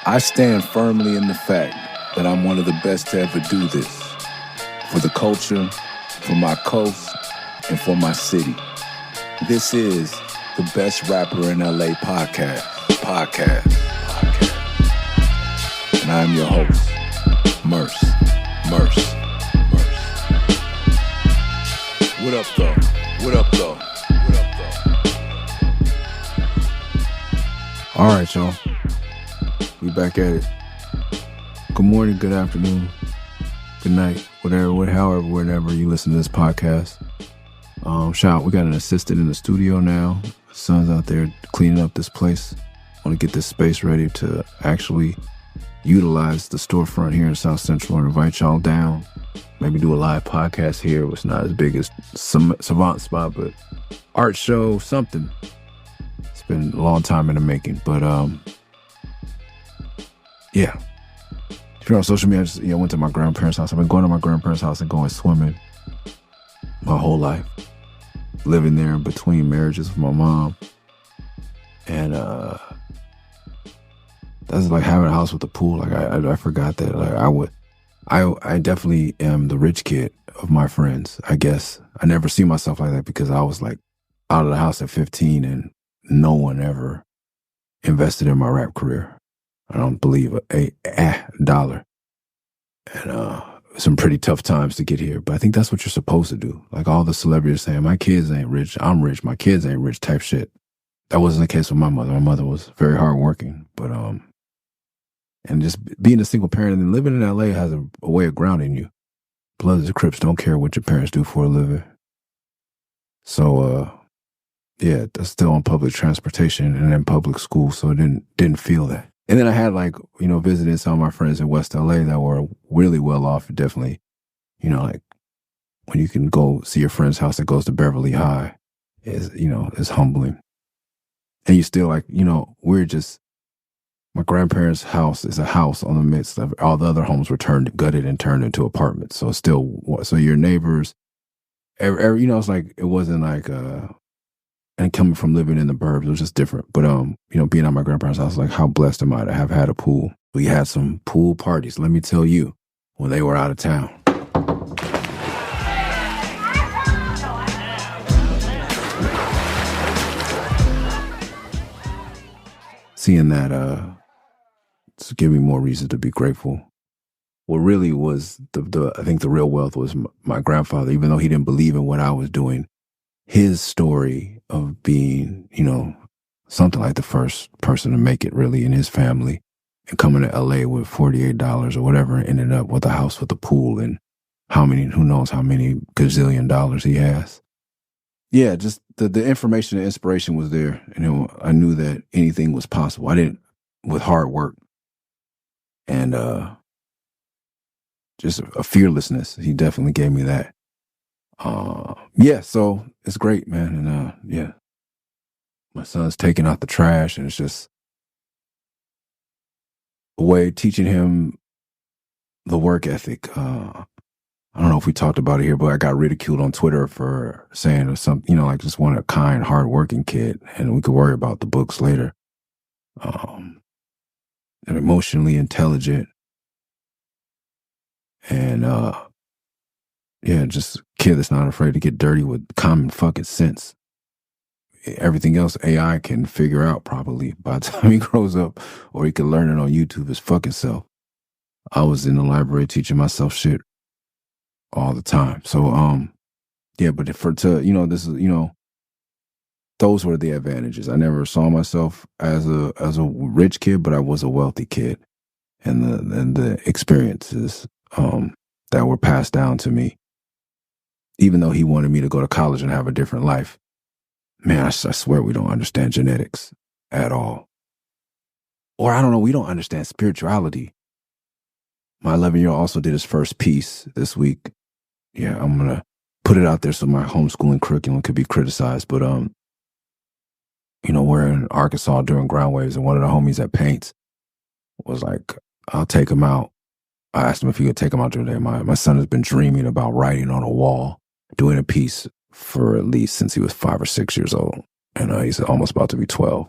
I stand firmly in the fact that I'm one of the best to ever do this. For the culture, for my coast, and for my city. This is the best rapper in L.A.Podcast. And I am your host, Murs. What up, though? All right, y'all. We back at it. Good morning, good afternoon, good night, whenever you listen to this podcast. Shout out, we got an assistant in the studio now. Son's out there cleaning up this place. Want to get this space ready to actually utilize the storefront here in South Central and invite y'all down. Maybe do a live podcast here. It's not as big as Savant Spot, but art show, something. It's been a long time in the making, but yeah. If you're on social media, I went to my grandparents' house. I've been going to my grandparents' house and going swimming my whole life. Living there in between marriages with my mom. And that's like having a house with a pool. Like I forgot that. Like I definitely am the rich kid of my friends, I guess. I never see myself like that because I was like out of the house at 15 and no one ever invested in my rap career. I don't believe a dollar. And some pretty tough times to get here. But I think that's what you're supposed to do. Like all the celebrities saying, my kids ain't rich, I'm rich, my kids ain't rich type shit. That wasn't the case with my mother. My mother was very hardworking. But and just being a single parent and living in LA has a way of grounding you. Bloods and Crips don't care what your parents do for a living. So yeah, that's still on public transportation and in public school, so it didn't feel that. And then I had visiting some of my friends in West LA that were really well off. Definitely, like when you can go see your friend's house that goes to Beverly High is humbling. And you still my grandparents' house is a house on the midst of all the other homes were gutted and turned into apartments. So it's still, so your neighbors, it's like, it wasn't like, and coming from living in the burbs, it was just different. But, being at my grandparents' house, like, how blessed am I to have had a pool? We had some pool parties, let me tell you, when they were out of town. Seeing that, to give me more reason to be grateful. What really was I think the real wealth was my grandfather, even though he didn't believe in what I was doing. His story of being, something like the first person to make it really in his family and coming to LA with $48 or whatever and ended up with a house with a pool and who knows how many gazillion dollars he has. Yeah, just the information and inspiration was there. And I knew that anything was possible. With hard work and just a fearlessness. He definitely gave me that. So it's great, man. And my son's taking out the trash and it's just a way teaching him the work ethic. I don't know if we talked about it here, but I got ridiculed on Twitter for saying something, just want a kind, hardworking kid and we could worry about the books later. And emotionally intelligent and just a kid that's not afraid to get dirty with common fucking sense. Everything else AI can figure out probably by the time he grows up, or he can learn it on YouTube his fucking self. I was in the library teaching myself shit all the time. So but this is those were the advantages. I never saw myself as a rich kid, but I was a wealthy kid, and the experiences that were passed down to me. Even though he wanted me to go to college and have a different life, man, I swear we don't understand genetics at all. Or I don't know, we don't understand spirituality. My 11-year-old also did his first piece this week. Yeah, I'm gonna put it out there so my homeschooling curriculum could be criticized, but we're in Arkansas doing ground waves, and one of the homies that paints was like, I'll take him out. I asked him if he could take him out today. My son has been dreaming about writing on a wall, doing a piece for at least since he was 5 or 6 years old. And he's almost about to be 12.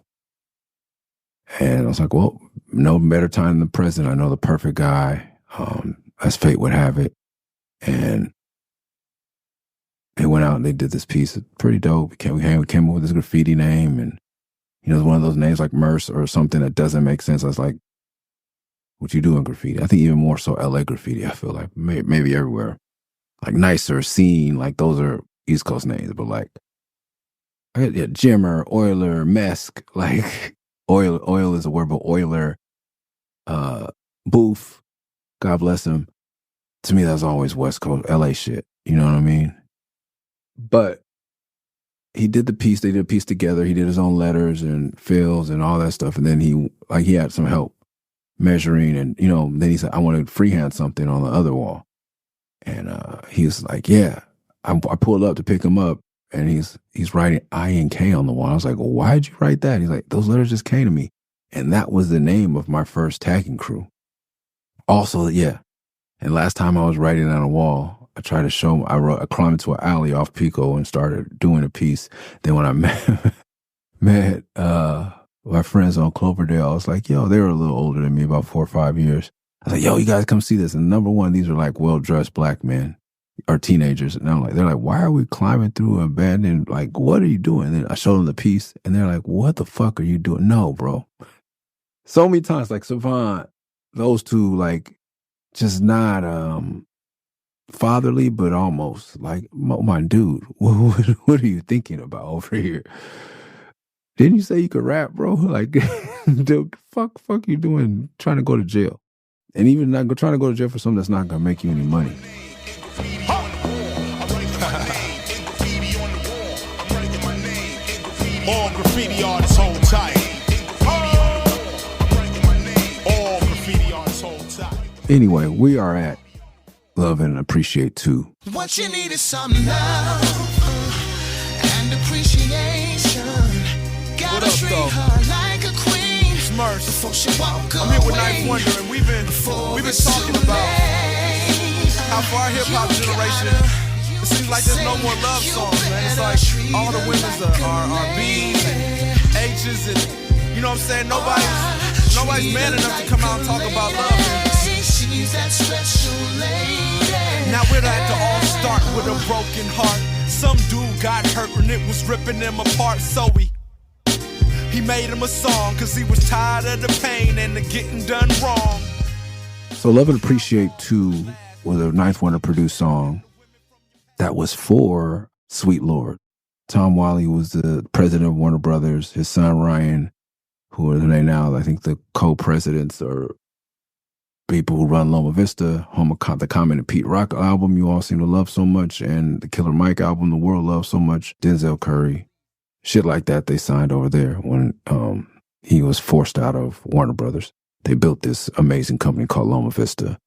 And I was like, well, no better time than the present. I know the perfect guy, as fate would have it. And they went out and they did this piece. It's pretty dope. We came up with this graffiti name, and it's one of those names like Murs or something that doesn't make sense. I was like, what you do in graffiti? I think even more so L.A. graffiti, I feel like maybe everywhere. Like Nicer, Scene, like those are East Coast names, but like Jimmer, Oiler, Mesk, like oil is a word, but Oiler, Booth, God bless him. To me, that's always West Coast, LA shit. You know what I mean? But he did the piece, they did a piece together. He did his own letters and fills and all that stuff. And then he had some help measuring, and then he said, I want to freehand something on the other wall. And he was like, yeah. I pulled up to pick him up, and he's writing I&K on the wall. I was like, well, why'd you write that? He's like, those letters just came to me. And that was the name of my first tagging crew. Also, yeah. And last time I was writing on a wall, I tried to show him, I climbed into an alley off Pico and started doing a piece. Then when I met my friends on Cloverdale, I was like, yo, they were a little older than me, about 4 or 5 years. I was like, yo, you guys come see this. And number one, these are like well-dressed black men or teenagers. And they're like, why are we climbing through an abandoned, like, what are you doing? And then I showed them the piece, and they're like, what the fuck are you doing? No, bro. So many times, like Savant, those two, like, just not fatherly, but almost like, my dude, what are you thinking about over here? Didn't you say you could rap, bro? Like, dude, fuck you doing trying to go to jail? And even not trying to go to jail for something that's not going to make you any money. All graffiti artists hold tight. All graffiti artists hold tight. Anyway, we are at Love and Appreciate 2. What you need is some love and appreciation. Gotta treat her like a queen. Murs. Before she walk away. I'm here with Ninth Wonder, and we've been talking about how for our hip hop generation, it seems like there's no more love songs, man. It's like all the women's are B's and H's, and you know what I'm saying? Nobody's man enough to come out and talk about love. Now we'd have to all start with a broken heart. Some dude got hurt and it was ripping him apart, so he made him a song cause he was tired of the pain and the getting done wrong. So Love and Appreciate 2 was a Ninth Wonder produced song that was for Sweet Lord. Tom Wiley was the president of Warner Brothers. His son Ryan, who are they now, I think the co-presidents or people who run Loma Vista, the Common and Pete Rock album you all seem to love so much, and the Killer Mike album the world loves so much, Denzel Curry. Shit like that they signed over there when he was forced out of Warner Brothers. They built this amazing company called Loma Vista.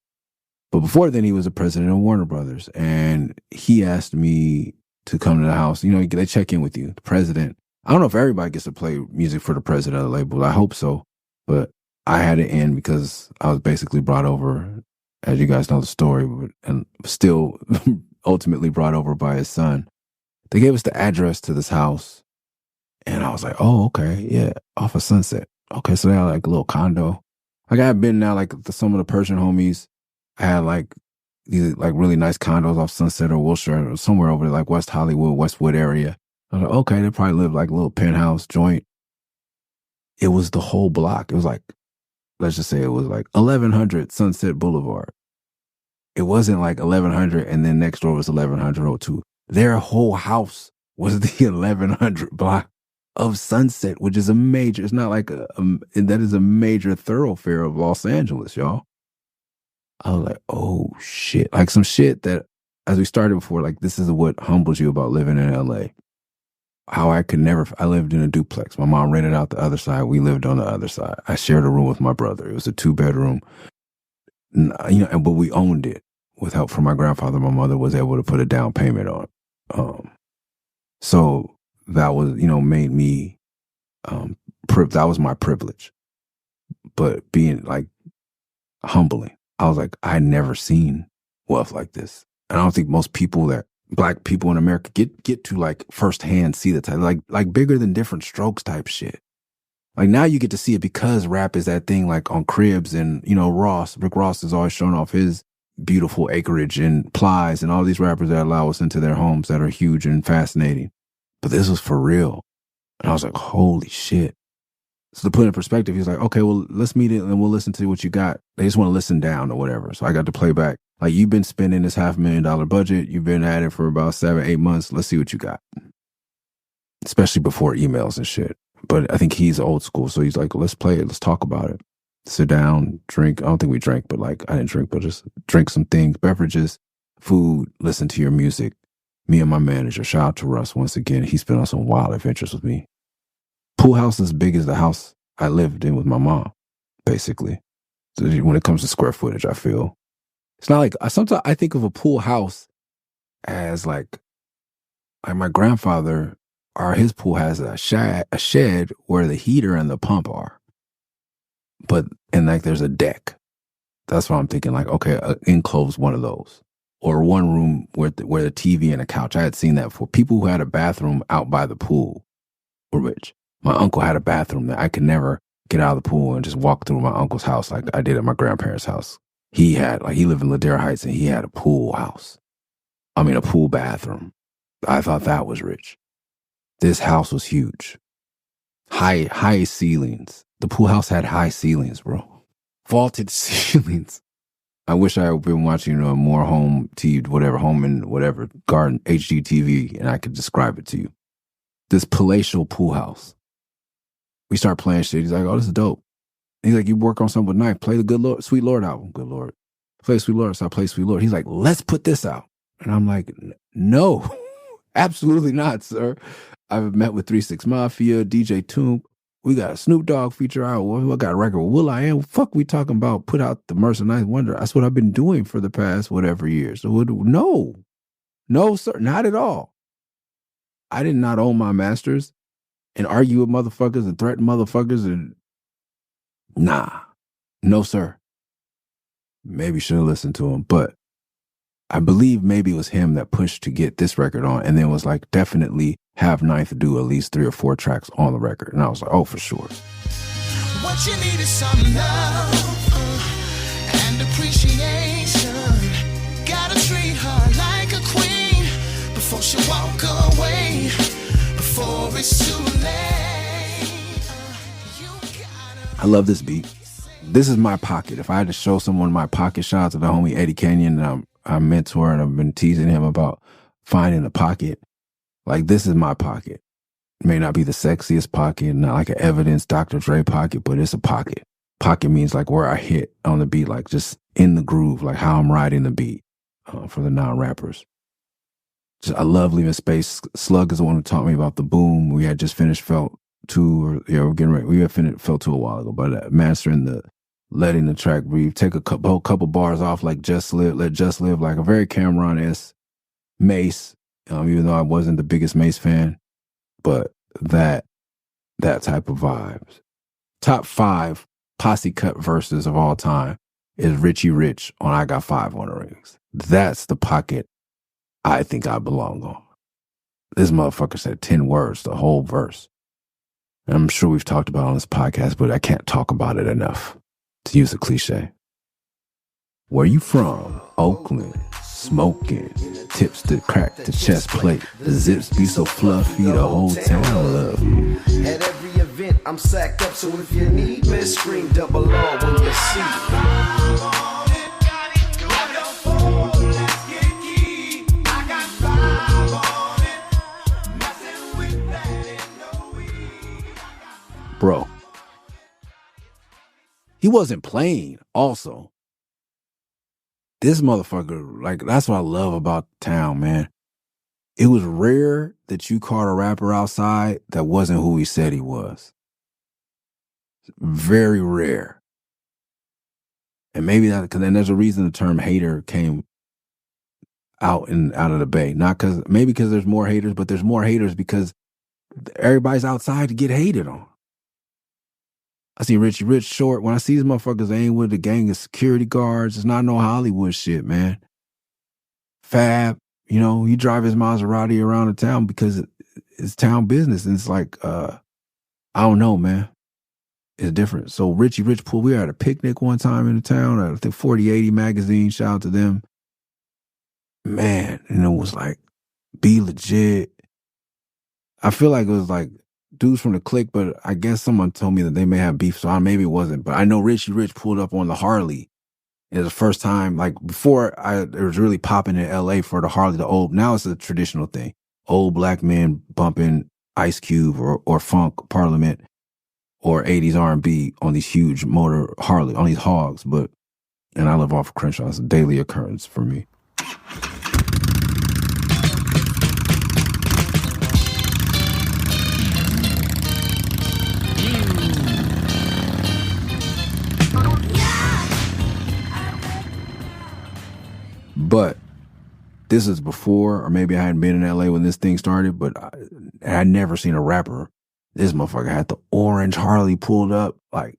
But before then, he was the president of Warner Brothers. And he asked me to come to the house. They check in with you, the president. I don't know if everybody gets to play music for the president of the label. I hope so. But I had it in because I was basically brought over, as you guys know the story, and still ultimately brought over by his son. They gave us the address to this house. And I was like, oh, okay, yeah, off of Sunset. Okay, so they had like a little condo. Like I had been now, like some of the Persian homies, I had like these like really nice condos off Sunset or Wilshire or somewhere over there, like West Hollywood, Westwood area. I was like, okay, they probably live like a little penthouse joint. It was the whole block. It was like, let's just say it was like 1100 Sunset Boulevard. It wasn't like 1100 and then next door was 1102. Their whole house was the 1100 block of Sunset, which is a major, it's not like that is a major thoroughfare of Los Angeles, y'all. I was like, oh shit. Like some shit that, as we started before, like this is what humbles you about living in LA. How I lived in a duplex. My mom rented out the other side. We lived on the other side. I shared a room with my brother. It was a 2-bedroom, but we owned it with help from my grandfather. My mother was able to put a down payment on it. So that was, made me, that was my privilege. But being like humbling, I was like, I'd never seen wealth like this. And I don't think most people black people in America get to like firsthand see the type, like bigger than Different Strokes type shit. Like now you get to see it because rap is that thing like on Cribs and, you know, Rick Ross is always showing off his beautiful acreage and Plies and all these rappers that allow us into their homes that are huge and fascinating. But this was for real. And I was like, holy shit. So to put it in perspective, he's like, okay, well, let's meet it and we'll listen to what you got. They just want to listen down or whatever. So I got to play back. Like, you've been spending this $500,000 budget. You've been at it for about 7-8 months. Let's see what you got. Especially before emails and shit. But I think he's old school. So he's like, let's play it. Let's talk about it. Sit down, drink. I don't think we drank, but like, I didn't drink, but just drink some things, beverages, food, listen to your music. Me and my manager, shout out to Russ once again. He's been on some wild adventures with me. Pool house is as big as the house I lived in with my mom, basically. So when it comes to square footage, I feel. It's not like, sometimes I think of a pool house as like my grandfather, or his pool has a shed where the heater and the pump are. And like there's a deck. That's what I'm thinking, like, okay, enclose one of those. Or one room where the TV and a couch. I had seen that before. People who had a bathroom out by the pool were rich. My uncle had a bathroom that I could never get out of the pool and just walk through my uncle's house like I did at my grandparents' house. He lived in Ladera Heights and he had a pool house. I mean, a pool bathroom. I thought that was rich. This house was huge. High ceilings. The pool house had high ceilings, bro. Vaulted ceilings. I wish I had been watching more home and whatever, garden, HGTV, and I could describe it to you. This palatial pool house. We start playing shit. He's like, oh, this is dope. He's like, you work on something with Knife. Play the Good Lord, Sweet Lord album. Good Lord. Play Sweet Lord. So I play Sweet Lord. He's like, let's put this out. And I'm like, no, absolutely not, sir. I've met with 3 6 Mafia, DJ Toomp. We got a Snoop Dogg feature out. We got a record with will.i.am. Fuck we talking about? Put out the Murs For President Wonder. That's what I've been doing for the past whatever years. So no, sir, not at all. I did not own my masters and argue with motherfuckers and threaten motherfuckers and nah, no, sir. Maybe should have listened to him, but I believe maybe it was him that pushed to get this record on and then was like, definitely have Ninth do at least 3 or 4 tracks on the record. And I was like, oh, for sure. What you need is some love and appreciation. Gotta treat her like a queen before she walk away, before it's too late. I love this beat. This is my pocket. If I had to show someone my pocket, shout out to the homie Eddie Kenyon, and I'm mentor and I've been teasing him about finding a pocket. Like, this is my pocket. It may not be the sexiest pocket, not like an Evidence Dr. Dre pocket, but it's a pocket. Pocket means like where I hit on the beat, like just in the groove, like how I'm riding the beat for the non-rappers. I love leaving space. Slug is the one who taught me about the boom. We had just finished Felt 2, we're getting ready. We had finished Felt 2 a while ago, but mastering letting the track breathe, take a couple bars off like Just Live, let Just Live, like a very Cameron-esque Mace, even though I wasn't the biggest Mace fan, but that type of vibes. Top 5 posse cut verses of all time is Richie Rich on I Got 5 on the Rings. That's the pocket I think I belong on. This motherfucker said 10 words, the whole verse. And I'm sure we've talked about it on this podcast, but I can't talk about it enough. To use a cliche. Where you from? Oakland. Smoking. Tips to crack the chest plate. The zips be so fluffy, the whole town love you. At every event, I'm sacked up, so if you need me, scream double R when you see it. Bro. He wasn't playing also. This motherfucker, like, that's what I love about town, man. It was rare that you caught a rapper outside that wasn't who he said he was. Very rare. And maybe that, because then there's a reason the term hater came out of the Bay. Not because, maybe because there's more haters, but there's more haters because everybody's outside to get hated on. I see Richie Rich short. When I see these motherfuckers, they ain't with a gang of security guards. It's not no Hollywood shit, man. Fab, he drive his Maserati around the town because it's town business. And it's like, I don't know, man. is different. So Richie Rich Pool, we were at a picnic one time in the town, I think 4080 magazine, shout out to them. Man, and it was like, Be Legit. I feel like it was like dudes from the clique, but I guess someone told me that they may have beef, so maybe it wasn't. But I know Richie Rich pulled up on the Harley. It was the first time, like before it was really popping in L.A. for the Harley, the old, now it's a traditional thing. Old black men bumping Ice Cube or Funk Parliament or 80s R&B on these huge motor Harley, on these hogs. And I live off of Crenshaw. It's a daily occurrence for me. But this is before, or maybe I hadn't been in LA when this thing started, but I had never seen a rapper. This motherfucker had the orange Harley pulled up, like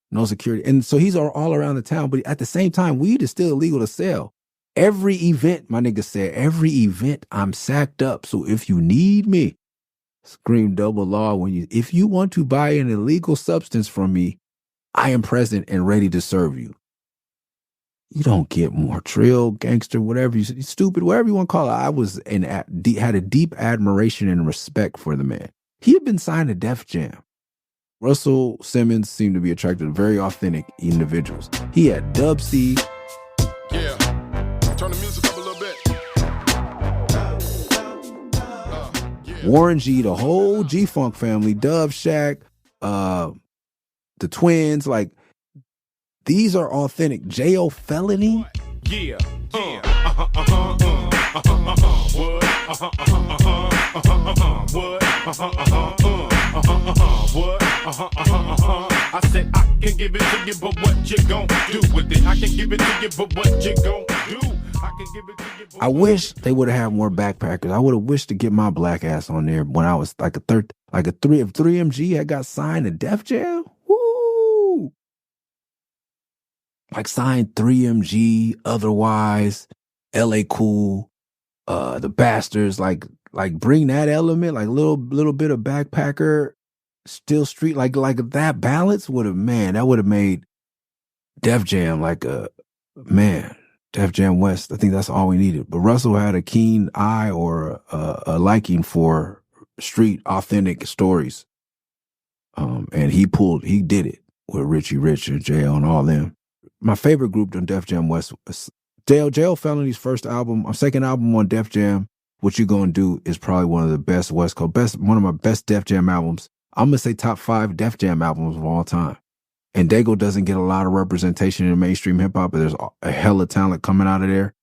no security. And so he's all around the town, but at the same time, weed is still illegal to sell. Every event, my nigga said, every event I'm sacked up. So if you need me, scream double law if you want to buy an illegal substance from me, I am present and ready to serve you. You don't get more trill, gangster, whatever you stupid, whatever you want to call it. Had a deep admiration and respect for the man. He had been signed to Def Jam. Russell Simmons seemed to be attracted to very authentic individuals. He had Dub C. Yeah, turn the music up a little bit. Warren G, the whole G-Funk family, Dub Shack, the twins, like, these are authentic. J.O. Felony? Yeah. What? I said I can give it to you, but what you gon' do with it? I can give it to you, but what you gon' do? I can give it to you. I wish they would have had more backpackers. I would have wished to get my black ass on there when I was like if 3MG had got signed to Def Jam. Woo! Like signed 3MG, otherwise, L.A. Cool, the Bastards, like bring that element, like little bit of backpacker, still street, like that balance would have made Def Jam Def Jam West. I think that's all we needed. But Russell had a keen eye or a liking for street authentic stories. And he did it with Richie Rich and J.O. and all them. My favorite group on Def Jam West was J.O. Felony's second album on Def Jam. What You Gonna Do is probably one of the best West Coast, one of my best Def Jam albums. I'm gonna say top 5 Def Jam albums of all time. And Dago doesn't get a lot of representation in mainstream hip hop, but there's a hella talent coming out of there.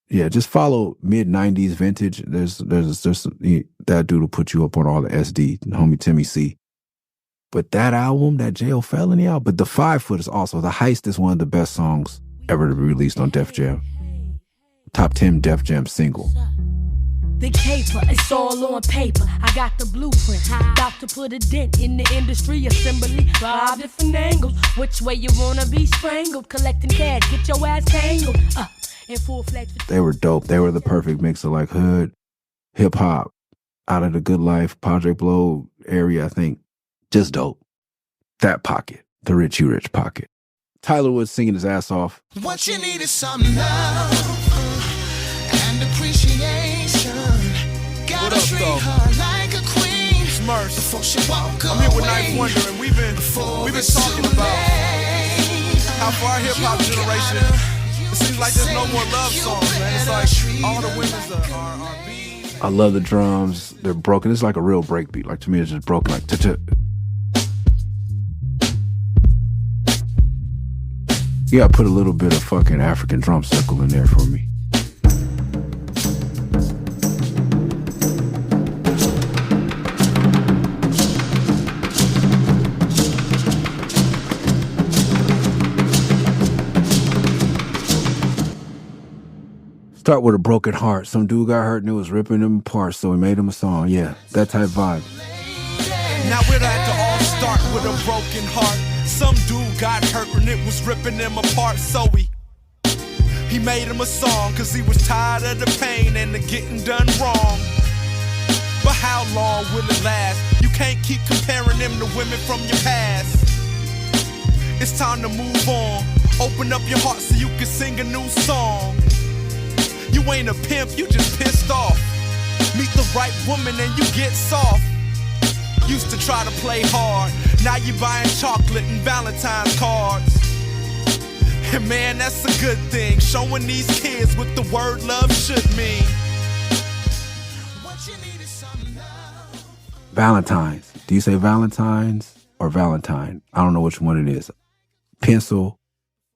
Yeah, just follow mid-90s vintage. There's that dude will put you up on all the SD, homie Timmy C. But that album, that J.O. Felony album, but the 5 Foot is also, The Heist is one of the best songs ever to be released on Def Jam. Top 10 Def Jam single. The caper, it's all on paper. I got the blueprint. About to put a dent in the industry assembly. 5 different angles. Which way you wanna be strangled? Collecting cash, get your ass tangled. In full-fledged. They were dope. They were the perfect mix of like hood, hip hop, Out of the Good Life, Project Blow area, I think. Just dope. That pocket, the Richie Rich pocket. Tyler was singing his ass off. What you need is some love and appreciation. Gotta treat her like a queen. Murs before she walk away. I'm here with Knife Wonder, and we've been talking about how for our hip hop generation, it seems like there's no more love songs, man. It's like all the women's are R&B. I love the drums. They're broken. It's like a real breakbeat. Like to me, it's just broken. Like You gotta put a little bit of fucking African drum circle in there for me. Start with a broken heart. Some dude got hurt and it was ripping him apart, so we made him a song. Yeah, that type vibe. Now we'd have to all start with a broken heart. Some dude got hurt and it was ripping him apart, so he made him a song, cause he was tired of the pain and the getting done wrong. But how long will it last? You can't keep comparing them to women from your past. It's time to move on. Open up your heart so you can sing a new song. You ain't a pimp, you just pissed off. Meet the right woman and you get soft. Used to try to play hard, now you buying chocolate and Valentine's cards. And man, that's a good thing, showing these kids what the word love should mean. What you need is some love. Valentine's. Do you say Valentine's or Valentine? I don't know which one it is. Pencil,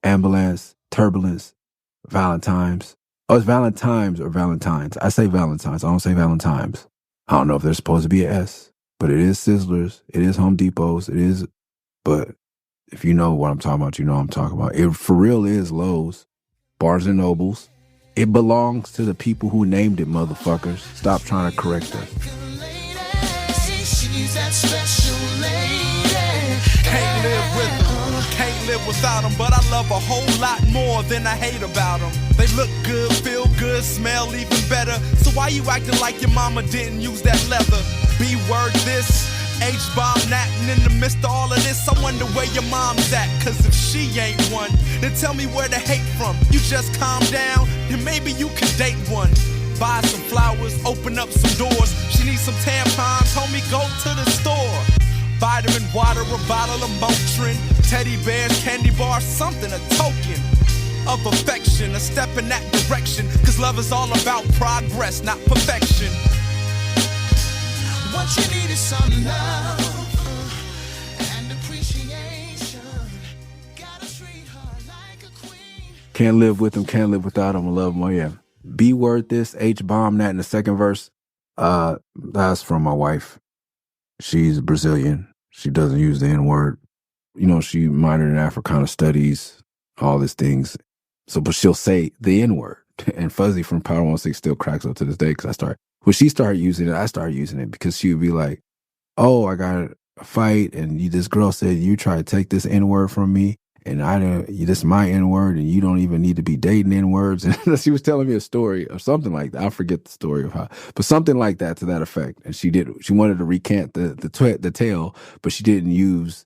ambulance, turbulence, Valentine's. Oh, it's Valentine's or Valentine's. I say Valentine's. I don't say Valentine's. I don't know if there's supposed to be an S, but it is Sizzlers. It is Home Depot's. It is, but if you know what I'm talking about, you know what I'm talking about. It for real is Lowe's, Barnes and Nobles. It belongs to the people who named it, motherfuckers. Stop trying to correct us. She's that special lady. Can't live with them, can't live without them, but I love a whole lot more than I hate about them. They look good, feel good, smell even better. So why you acting like your mama didn't use that leather? B-word this, H-bomb that, and in the midst of all of this, I wonder where your mom's at. Cause if she ain't one, then tell me where the hate from. You just calm down, and maybe you can date one. Buy some flowers, open up some doors. She needs some tampons, homie, go to the store. Vitamin water, a bottle of Motrin, teddy bears, candy bars, something, a token of affection, a step in that direction. Cause love is all about progress, not perfection. What you need is some love and appreciation. Gotta treat her like a queen. Can't live with them, can't live without them. I love them. Oh, yeah. B-word this, H-bomb that in the second verse. That's from my wife. She's Brazilian. She doesn't use the N-word. You know, she minored in Africana studies, all these things. So, but she'll say the N-word. And Fuzzy from Power 106 still cracks up to this day because when she started using it, I started using it because she would be like, oh, I got a fight and this girl said you try to take this N-word from me and this is my N-word and you don't even need to be dating N-words. And she was telling me a story or something like that. I forget the story of how, but something like that to that effect. And she wanted to recant the tale, but she didn't use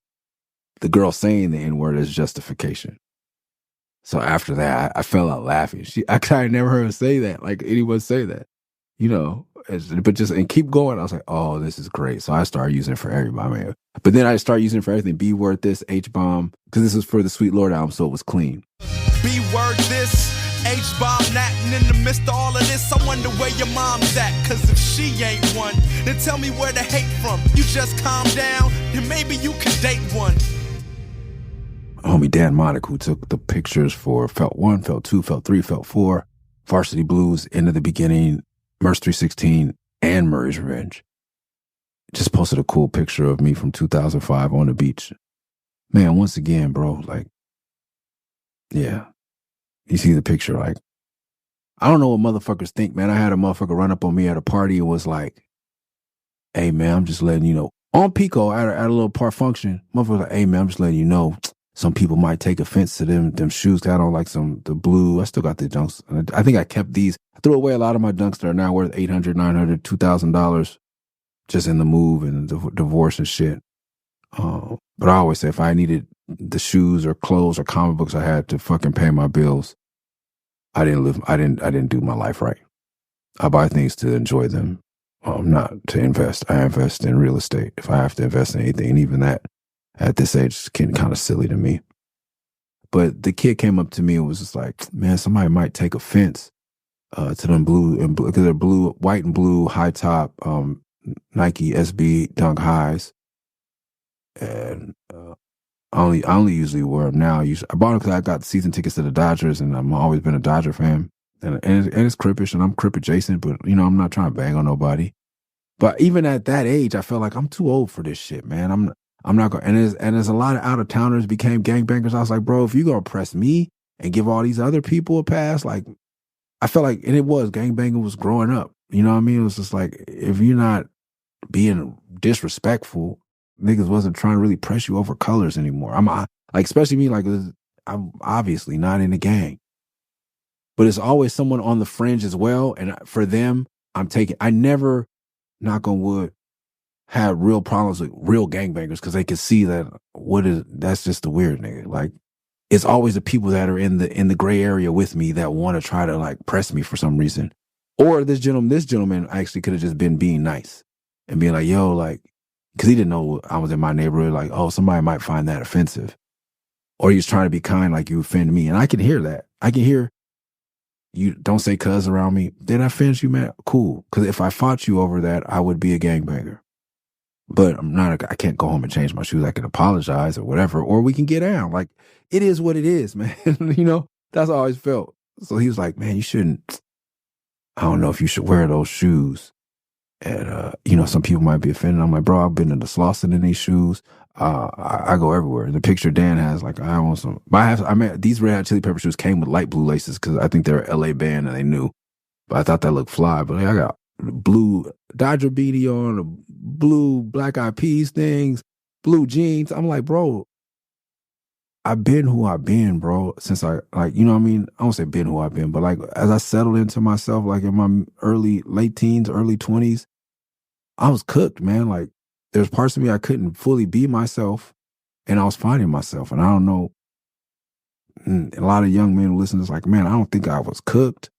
the girl saying the N-word as justification. So after that, I fell out laughing. I never heard her say that, like anyone say that, you know, and keep going. I was like, oh, this is great. So I started using it for everybody, man. But then I started using it for everything. B-word this, H-bomb, because this was for the Sweet Lord album, so it was clean. B-word this, H-bomb that, and in the midst of all of this, I wonder where your mom's at. Cause if she ain't one, then tell me where the hate from. You just calm down, and maybe you can date one. Homie Dan Monick, who took the pictures for Felt 1, Felt 2, Felt 3, Felt 4, Varsity Blues, End of the Beginning, Murs 316, and Murray's Revenge. Just posted a cool picture of me from 2005 on the beach. Man, once again, bro, like, yeah. You see the picture, like, I don't know what motherfuckers think, man. I had a motherfucker run up on me at a party and was like, hey, man, I'm just letting you know. On Pico, at a little part function, motherfucker like, hey, man, I'm just letting you know. Some people might take offense to them shoes. I don't like the blue. I still got the dunks. I think I kept these. I threw away a lot of my dunks that are now worth $800, $900, $2,000 just in the move and the divorce and shit. But I always say if I needed the shoes or clothes or comic books I had to fucking pay my bills, I didn't do my life right. I buy things to enjoy them, not to invest. I invest in real estate if I have to invest in anything, and even that at this age is getting kind of silly to me. But the kid came up to me and was just like, man, somebody might take offense to them blue and blue, because they're blue, white and blue, high top, Nike SB Dunk Highs. And I only usually wear them now. I bought them because I got season tickets to the Dodgers, and I've always been a Dodger fan. And it's crippish, and I'm crip adjacent, but, you know, I'm not trying to bang on nobody. But even at that age, I felt like I'm too old for this shit, man. I'm not going, and there's a lot of out-of-towners became gangbangers. I was like, bro, if you're going to press me and give all these other people a pass, like, I felt like, and it was, gangbanging was growing up. You know what I mean? It was just like, if you're not being disrespectful, niggas wasn't trying to really press you over colors anymore. Like, especially me, like, I'm obviously not in the gang. But it's always someone on the fringe as well. And for them, I never, knock on wood, had real problems with real gangbangers because they could see that that's just the weird nigga. Like, it's always the people that are in the gray area with me that want to try to like press me for some reason. Or this gentleman actually could have just been being nice and being like, yo, like, because he didn't know I was in my neighborhood, like, oh, somebody might find that offensive. Or he was trying to be kind, like you offend me. And I can hear that. I can hear, you don't say cuz around me. Did I offend you, man? Cool. Because if I fought you over that, I would be a gangbanger. But I can't go home and change my shoes. I can apologize or whatever, or we can get down. Like, it is what it is, man. You know, that's how I always felt. So he was like, man, you shouldn't, I don't know if you should wear those shoes. And, you know, some people might be offended. I'm like, bro, I've been to the Slauson in these shoes. I go everywhere. The picture Dan has, like, I want some, but these Red Hot Chili Pepper shoes came with light blue laces because I think they're an LA band and they knew. But I thought that looked fly. But I got blue Dodger beanie on, a blue Black Eyed Peas things, blue jeans. I'm like, bro, I've been who I've been, bro, since I, like, you know what I mean? I don't say been who I've been, but like, as I settled into myself, like in my late teens, early 20s, I was cooked, man. Like, there's parts of me I couldn't fully be myself, and I was finding myself. And I don't know, a lot of young men who listen to this, like, man, I don't think I was cooked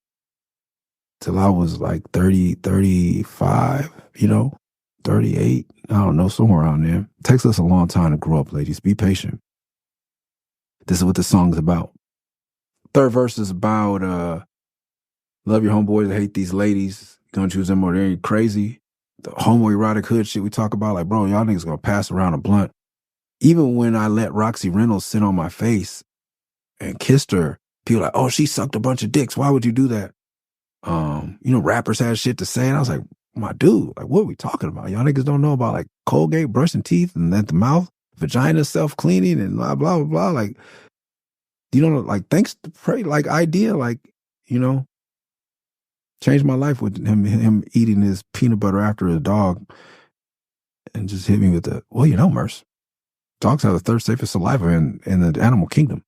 till I was like 30, 35, you know, 38. I don't know, somewhere around there. It takes us a long time to grow up, ladies. Be patient. This is what the song's about. Third verse is about love your homeboys, hate these ladies. Don't choose them or they're crazy. The homoerotic hood shit we talk about, like, bro, y'all niggas gonna pass around a blunt. Even when I let Roxy Reynolds sit on my face and kissed her, people like, oh, she sucked a bunch of dicks. Why would you do that? You know, rappers had shit to say, and I was like, my dude, like, what are we talking about? Y'all niggas don't know about like Colgate, brushing teeth, and at the mouth, vagina self-cleaning, and blah, blah, blah, blah. Like, you know, like, thanks to pray, like, idea, like, you know, changed my life with him eating his peanut butter after his dog and just hit me with the, well, you know, Murs, dogs have the third safest saliva in the animal kingdom.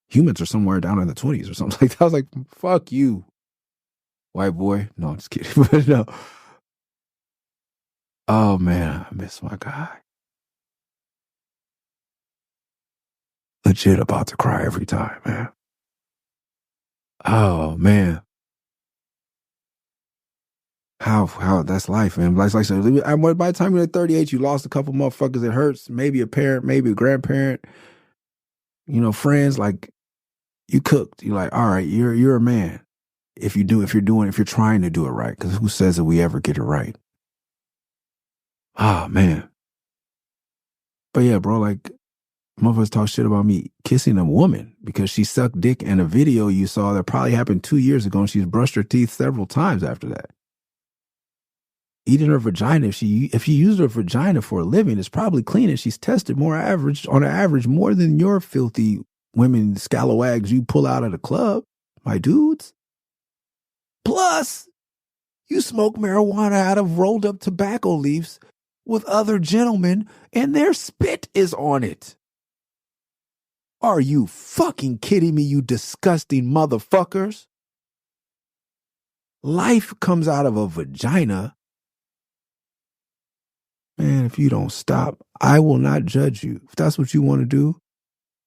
Humans are somewhere down in the 20s or something like that. I was like, fuck you, white boy. No, I'm just kidding. But no. Oh, man, I miss my guy. Legit about to cry every time, man. Oh, man. How that's life, man. Like I said, by the time you're 38, you lost a couple motherfuckers. It hurts. Maybe a parent, maybe a grandparent, you know, friends. Like, you cooked. You're like, all right, you're a man. If you're trying to do it right. Because who says that we ever get it right? Ah, man. But yeah, bro, like, motherfuckers talk shit about me kissing a woman because she sucked dick in a video you saw that probably happened 2 years ago, and she's brushed her teeth several times after that. Eating her vagina, if she used her vagina for a living, it's probably clean, and she's tested on average more than your filthy women scalawags you pull out of the club, my dudes. Plus, you smoke marijuana out of rolled up tobacco leaves with other gentlemen, and their spit is on it. Are you fucking kidding me, you disgusting motherfuckers? Life comes out of a vagina. Man, if you don't stop, I will not judge you. If that's what you want to do,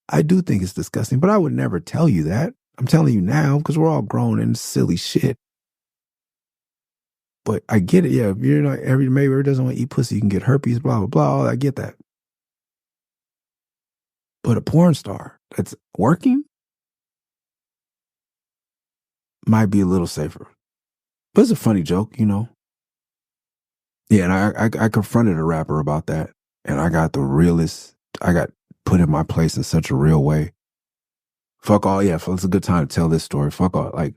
I do think it's disgusting, but I would never tell you that. I'm telling you now because we're all grown in silly shit. But I get it. Yeah, if you're not, maybe doesn't want to eat pussy, you can get herpes, blah, blah, blah. I get that. But a porn star that's working might be a little safer. But it's a funny joke, you know. Yeah, and I confronted a rapper about that, and I got put in my place in such a real way. Fuck all, yeah, it's a good time to tell this story. Fuck all, like,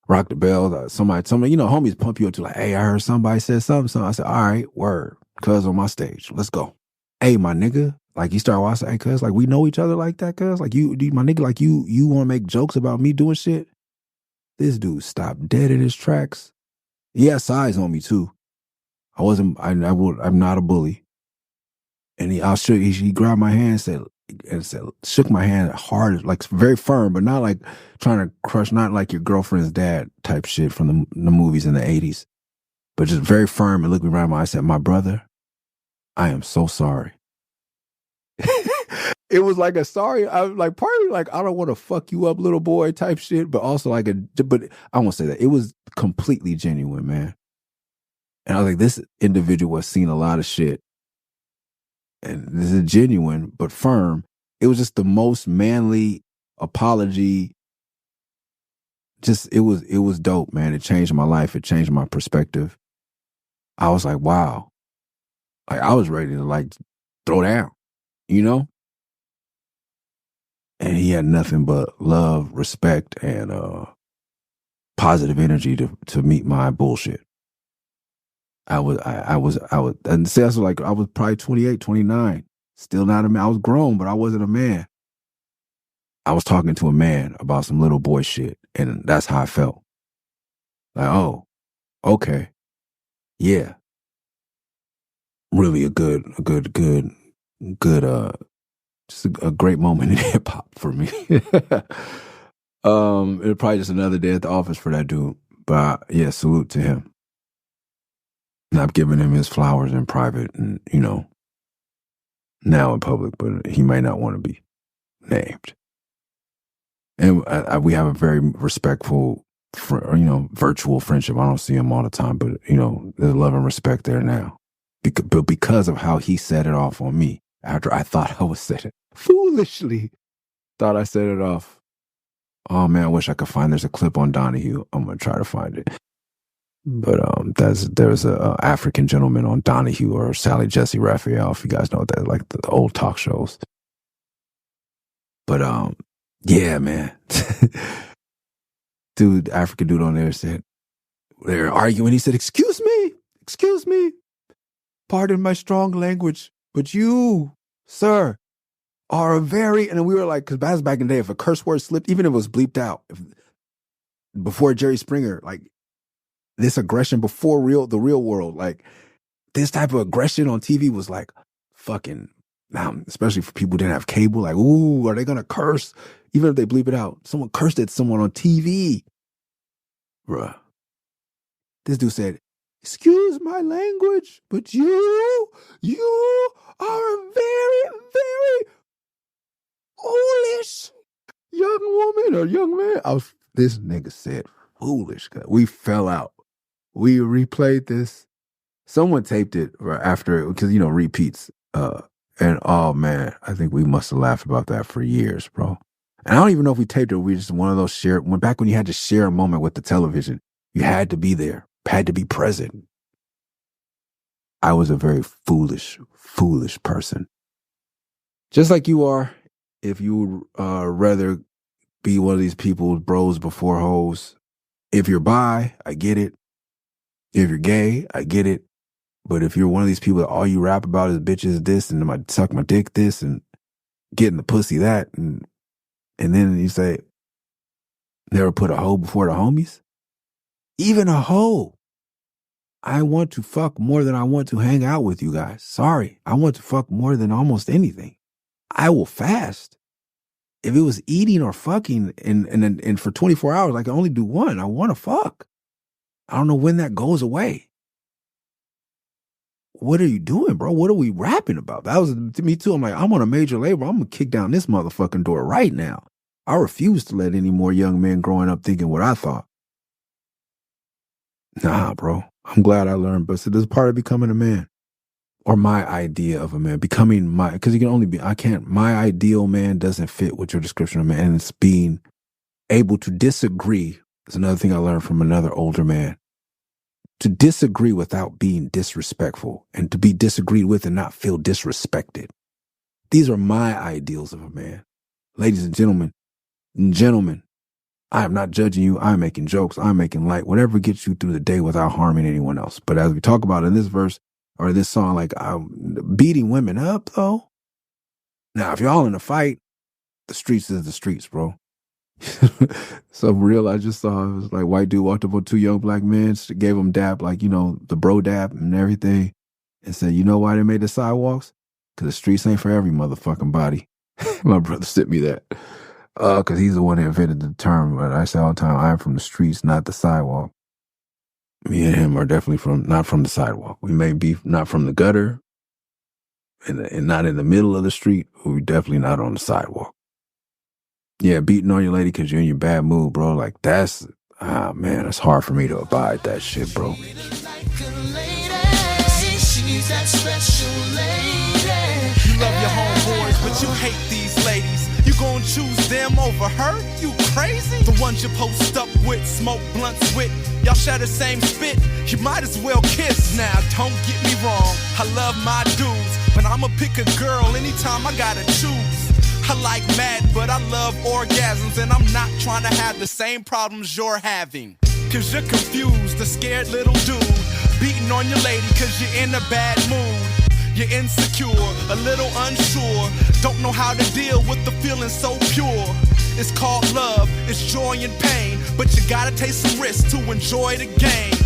rock the bell, somebody, you know, homies pump you up to like, hey, I heard somebody said something. I said, all right, word, cuz on my stage, let's go. Hey, my nigga, like, you start watching, hey, cuz, like, we know each other like that, cuz, like, my nigga, like, you want to make jokes about me doing shit? This dude stopped dead in his tracks. He had size on me, too. I'm not a bully. And he grabbed my hand and said, shook my hand hard, like very firm, but not like trying to crush, not like your girlfriend's dad type shit from the movies in the 80s, but just very firm and looked me right in my eye. I said, my brother, I am so sorry. It was like a sorry, I was like partly like, I don't want to fuck you up, little boy type shit, but also like but I won't say that. It was completely genuine, man. And I was like, this individual has seen a lot of shit. And this is genuine, but firm. It was just the most manly apology. Just, it was dope, man. It changed my life. It changed my perspective. I was like, wow. Like, I was ready to like throw down, you know? And he had nothing but love, respect, and positive energy to meet my bullshit. I was, and see, that's like, I was probably 28, 29. Still not a man. I was grown, but I wasn't a man. I was talking to a man about some little boy shit, and that's how I felt. Like, oh, okay. Yeah. Really a good, just a great moment in hip hop for me. It was probably just another day at the office for that dude. But yeah, salute to him. And I've given him his flowers in private and, you know, now in public, but he might not want to be named. And we have a very respectful, virtual friendship. I don't see him all the time, but, you know, there's love and respect there now. But because of how he set it off on me after I thought I was set it, foolishly thought I set it off. Oh man, I wish I could find, there's a clip on Donahue. I'm going to try to find it. But there's a African gentleman on Donahue or Sally Jesse Raphael, if you guys know that, like the old talk shows. But yeah, man. Dude, African dude on there said, they're arguing. He said, excuse me, pardon my strong language, but you, sir, are a very, and we were like, because that's back in the day, if a curse word slipped, even if it was bleeped out, before Jerry Springer, like this aggression before the real world, like this type of aggression on TV was like fucking, especially for people who didn't have cable, like, ooh, are they going to curse? Even if they bleep it out, someone cursed at someone on TV. Bruh. This dude said, excuse my language, but you are a very, very foolish young woman or young man. This nigga said foolish. We fell out. We replayed this. Someone taped it after, because, you know, repeats. And oh man, I think we must have laughed about that for years, bro. And I don't even know if we taped it. We just one of those back when you had to share a moment with the television, you had to be there, had to be present. I was a very foolish person. Just like you are, if you would rather be one of these people, bros before hoes. If you're bi, I get it. If you're gay, I get it. But if you're one of these people that all you rap about is bitches this and suck my dick this and getting the pussy that, and then you say, never put a hoe before the homies? Even a hoe. I want to fuck more than I want to hang out with you guys. Sorry. I want to fuck more than almost anything. I will fast. If it was eating or fucking and for 24 hours, I can only do one. I want to fuck. I don't know when that goes away. What are you doing, bro? What are we rapping about? That was to me too. I'm like, I'm on a major label. I'm going to kick down this motherfucking door right now. I refuse to let any more young men growing up thinking what I thought. Nah, bro. I'm glad I learned, but so this is part of becoming a man. Or my idea of a man. Becoming because you can only be, my ideal man doesn't fit with your description of man. And it's being able to disagree. It's another thing I learned from another older man. To disagree without being disrespectful, and to be disagreed with and not feel disrespected. These are my ideals of a man. Ladies and gentlemen, I am not judging you. I'm making jokes. I'm making light. Whatever gets you through the day without harming anyone else. But as we talk about in this verse or this song, like beating women up, though. Now, if y'all in a fight, the streets is the streets, bro. Some real I just saw, it was like white dude walked up on two young black men, gave them dap, like, you know, the bro dap and everything, and said, you know why they made the sidewalks? Because the streets ain't for every motherfucking body. My brother sent me that. Because he's the one that invented the term. But I say all the time, I'm from the streets, not the sidewalk. Me and him are definitely not from the sidewalk. We may be not from the gutter, and not in the middle of the street, we definitely not on the sidewalk. Yeah, beating on your lady because you're in your bad mood, bro. Like, that's, man, it's hard for me to abide that shit, bro. She's that special lady. You love your homeboys, but you hate these ladies. You gon' choose them over her? You crazy? The ones you post up with, smoke blunts with. Y'all share the same spit. You might as well kiss. Now, don't get me wrong, I love my dudes, but I'ma pick a girl anytime I gotta choose. I like Madden, but I love orgasms, and I'm not trying to have the same problems you're having. Cause you're confused, a scared little dude, beating on your lady cause you're in a bad mood. You're insecure, a little unsure, don't know how to deal with the feeling so pure. It's called love, it's joy and pain, but you gotta take some risks to enjoy the game.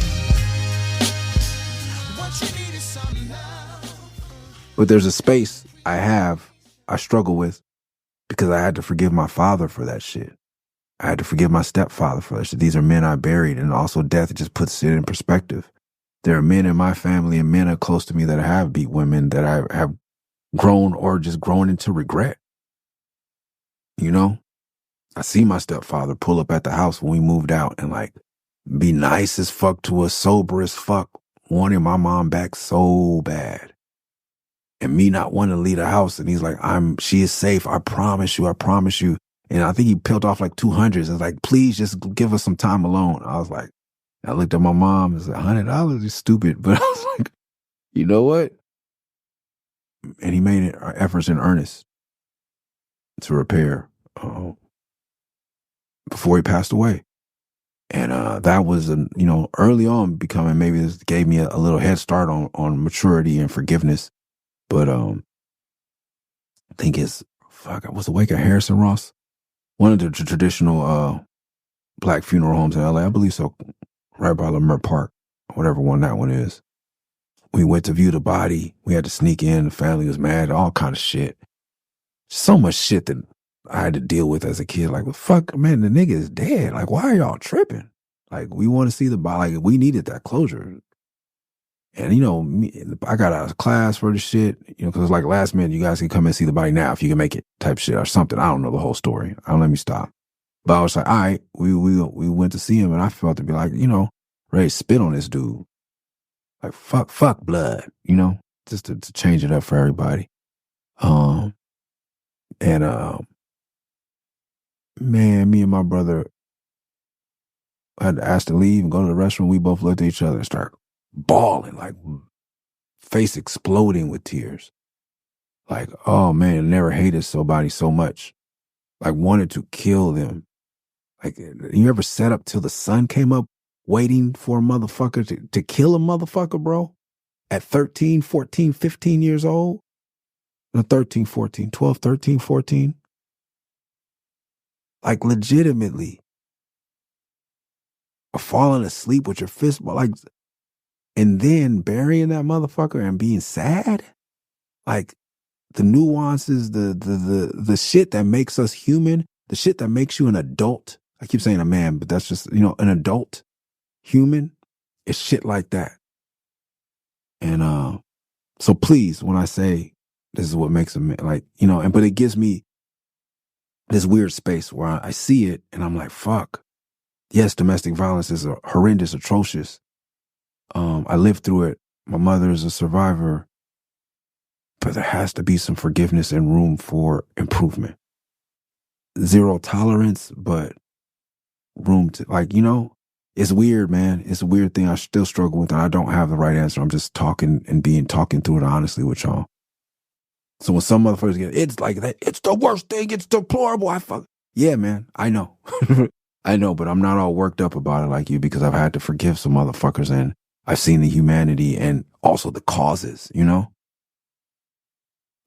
What you need is some love. But there's a space I struggle with, because I had to forgive my father for that shit. I had to forgive my stepfather for that shit. These are men I buried, and also death just puts it in perspective. There are men in my family and men are close to me that have beat women that I have grown or just grown into regret. You know? I see my stepfather pull up at the house when we moved out and like be nice as fuck to us, sober as fuck, wanting my mom back so bad. And me not wanting to leave the house. And he's like, she is safe. I promise you. I promise you. And I think he peeled off like 200s. And like, please just give us some time alone. I was like, I looked at my mom and said, $100 is stupid. But I was like, you know what? And he made efforts in earnest to repair before he passed away. And that was, early on becoming, maybe this gave me a little head start on maturity and forgiveness. But I think it's, was the wake of Harrison Ross? One of the traditional black funeral homes in L.A., I believe so, right by Lamert Park, whatever one that one is. We went to view the body. We had to sneak in. The family was mad, all kind of shit. So much shit that I had to deal with as a kid. Like, well, fuck, man, the nigga is dead. Like, why are y'all tripping? Like, we want to see the body. Like, we needed that closure. And, I got out of class for the shit, because it's like last minute, you guys can come and see the body now if you can make it type shit or something. I don't know the whole story. Don't let me stop. But I was like, all right, we went to see him, and I felt to be like, ready to spit on this dude. Like, fuck blood, just to change it up for everybody. Man, me and my brother had to ask to leave and go to the restroom. We both looked at each other and started bawling, like face exploding with tears. Like, oh man, I never hated somebody so much. Like, wanted to kill them. Like, you ever sat up till the sun came up waiting for a motherfucker to kill a motherfucker, bro? At 13, 14, 15 years old? No, 13, 14, 12, 13, 14. Like, legitimately. Falling asleep with your fist, like, and then burying that motherfucker and being sad? Like, the nuances, the shit that makes us human, the shit that makes you an adult. I keep saying a man, but that's just, an adult human. It's shit like that. And so please, when I say this is what makes a man, like, but it gives me this weird space where I see it and I'm like, fuck. Yes, domestic violence is horrendous, atrocious. I lived through it. My mother is a survivor. But there has to be some forgiveness and room for improvement. Zero tolerance, but room to, like, it's weird, man. It's a weird thing I still struggle with, and I don't have the right answer. I'm just talking through it honestly with y'all. So when some motherfuckers it's like that, it's the worst thing, it's deplorable. Yeah, man, I know. I know, but I'm not all worked up about it like you, because I've had to forgive some motherfuckers and I've seen the humanity and also the causes,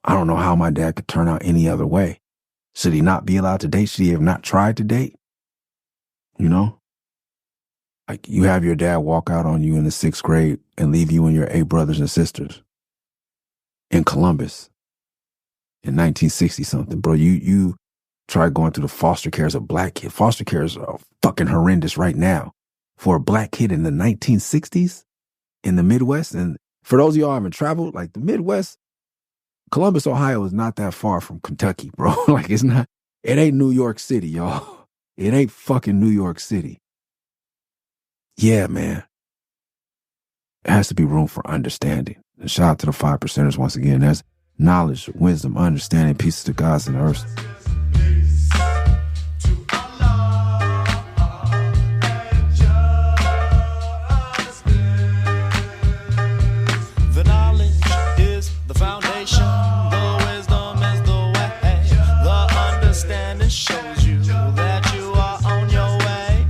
I don't know how my dad could turn out any other way. Should he not be allowed to date? Should he have not tried to date? Like, you have your dad walk out on you in the 6th grade and leave you and your 8 brothers and sisters in Columbus in 1960 something, bro. You try going through the foster care as a black kid. Foster cares are fucking horrendous right now for a black kid in the 1960s in the Midwest. And for those of y'all who haven't traveled, like, the Midwest, Columbus, Ohio is not that far from Kentucky, bro. Like, it ain't New York City, y'all. It ain't fucking New York City. Yeah, man. It has to be room for understanding. And shout out to the 5%ers once again. There's knowledge, wisdom, understanding, pieces of gods and earth. The knowledge is the foundation. The wisdom is the way. The understanding shows you that you are on your way.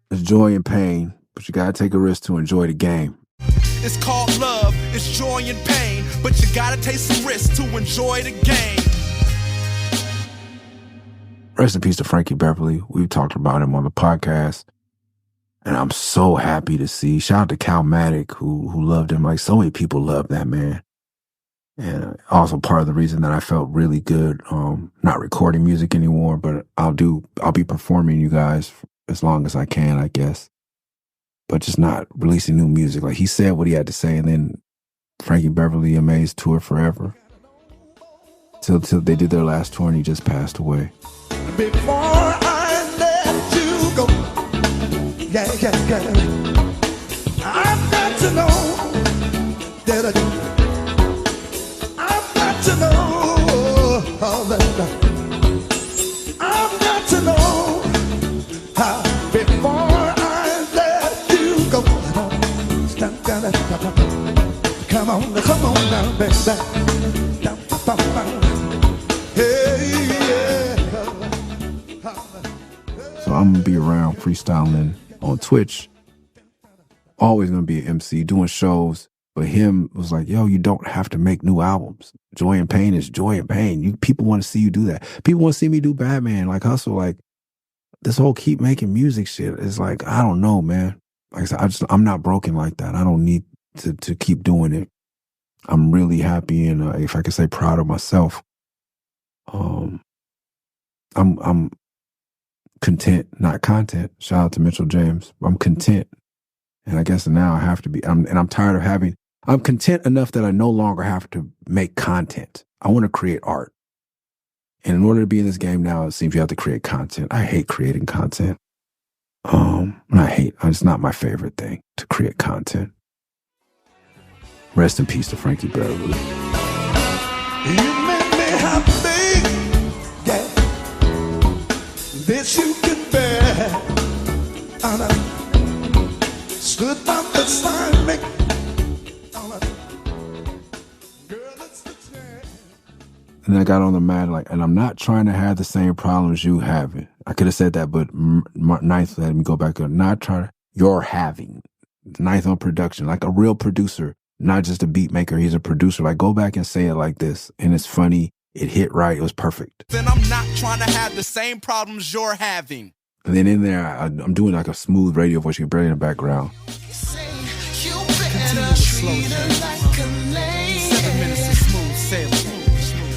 There's joy and pain, but you gotta take a risk to enjoy the game. It's called love, it's joy and pain, but you gotta take some risks to enjoy the game. Rest in peace to Frankie Beverly. We've talked about him on the podcast. And I'm so happy to see. Shout out to Calmatic who loved him. Like, so many people love that man. And also part of the reason that I felt really good, not recording music anymore, but I'll be performing you guys as long as I can, I guess. But just not releasing new music. Like, he said what he had to say, and then Frankie Beverly Amaze tour forever. Till they did their last tour and he just passed away. Before I let you go, yeah, I've got to know that I've got to know all that. I've got to know how before I let you go. Come on now, baby. Hey, yeah. So I'm going to be around freestyling on Twitch. Always going to be an MC doing shows. But him was like, yo, you don't have to make new albums. Joy and Pain is Joy and Pain. People want to see you do that. People want to see me do Batman, like Hustle. Like, this whole keep making music shit is like, I don't know, man. Like I said, I'm not broken like that. I don't need to keep doing it. I'm really happy and if I could say proud of myself. I'm content, not content. Shout out to Mitchell James. I'm content. And I guess now I have to be, I'm tired of I'm content enough that I no longer have to make content. I want to create art. And in order to be in this game now, it seems you have to create content. I hate creating content. It's not my favorite thing to create content. Rest in peace to Frankie Beverly. You make me happy, yeah. This you can bear. And I stood by beside me. Girl, it's the chance. And then I got on the mat, like, and I'm not trying to have the same problems you having. I could have said that, but Ninth let me go back up. Not trying to, you're having. Ninth on production, like a real producer. Not just a beat maker, he's a producer. Like, go back and say it like this. And it's funny. It hit right. It was perfect. Then I'm not trying to have the same problems you're having. And then in there, I'm doing like a smooth radio voice. You can barely in the background. Continue to slow down. 7 minutes of smooth sailing.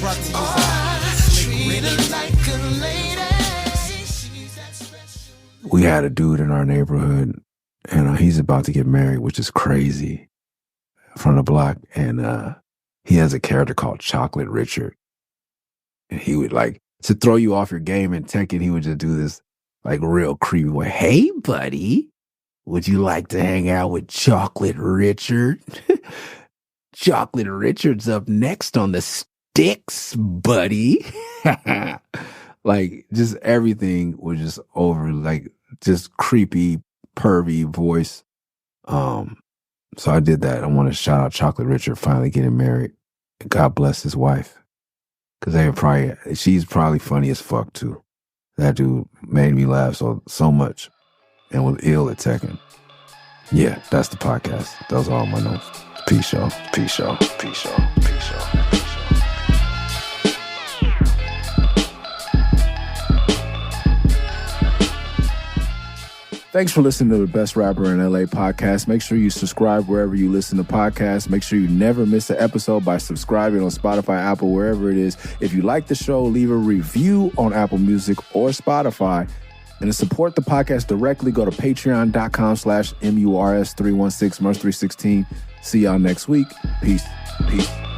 Brought to you by Slick Rick. We had a dude in our neighborhood, and he's about to get married, which is crazy. From the block, and he has a character called Chocolate Richard, and he would, like, to throw you off your game in Tekken, he would just do this like real creepy way. Hey buddy, would you like to hang out with Chocolate Richard? Chocolate Richard's up next on the sticks, buddy. Like, just everything was just over, like, just creepy, pervy voice. So I did that. I want to shout out Chocolate Richard finally getting married. God bless his wife. Because she's probably funny as fuck too. That dude made me laugh so much and was ill at Tekken. Yeah, that's the podcast. Those are all my notes. Peace, y'all. Peace, y'all. Peace, y'all. Peace, y'all. Thanks for listening to the Best Rapper in L.A. podcast. Make sure you subscribe wherever you listen to podcasts. Make sure you never miss an episode by subscribing on Spotify, Apple, wherever it is. If you like the show, leave a review on Apple Music or Spotify. And to support the podcast directly, go to patreon.com/MURS316, Murs316. See y'all next week. Peace. Peace.